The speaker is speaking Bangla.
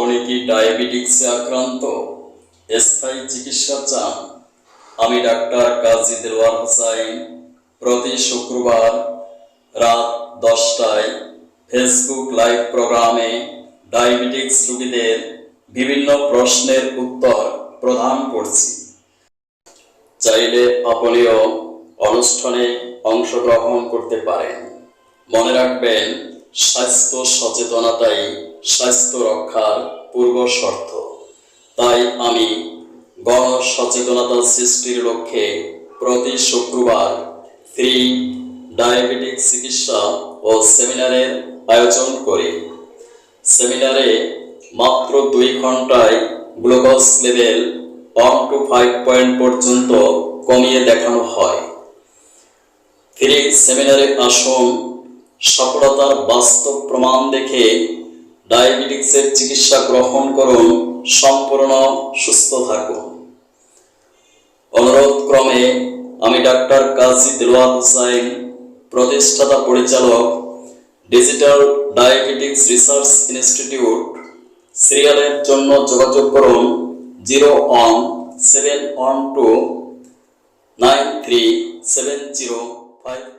আপনি কি ডায়াবেটিক্সে আক্রান্ত? স্থায়ী চিকিৎসা চান? আমি ডাক্তার কাজী দেলোয়ার হোসাইন প্রতি শুক্রবার রাত 10টায় ফেসবুক লাইভ প্রোগ্রামে ডায়াবেটিক্স রোগীদের বিভিন্ন প্রশ্নের উত্তর প্রদান করছি। চাইলে আপনিও অনুষ্ঠানে অংশগ্রহণ করতে পারেন। মনে রাখবেন, স্বাস্থ্য সচেতনতাই স্বাস্থ্য রক্ষার পূর্ব শর্ত। তাই আমি গণ সচেতনতা সৃষ্টির লক্ষ্যে প্রতি শুক্রবার ফ্রি ডায়াবেটিক চিকিৎসা ও সেমিনারের আয়োজন করি। সেমিনারে মাত্র 2 ঘন্টায় গ্লুকোজ লেভেল 1 to 5 পয়েন্ট পর্যন্ত কমিয়ে দেখানো হয়। ফ্রি সেমিনারে আসুন, সফলতার বাস্তব প্রমাণ দেখে ডায়াবেটিক্সের চিকিৎসা গ্রহণ করুন, সম্পূর্ণ সুস্থ থাকুন। অনুরোধ ক্রমে আমি ডাক্তার কাজী দেলোয়ার হোসাইন, প্রতিষ্ঠাতা পরিচালক, ডিজিটাল ডায়াবেটিক্স রিসার্চ ইনস্টিটিউট। সিরিয়ালের জন্য যোগাযোগ করুন 01712937055।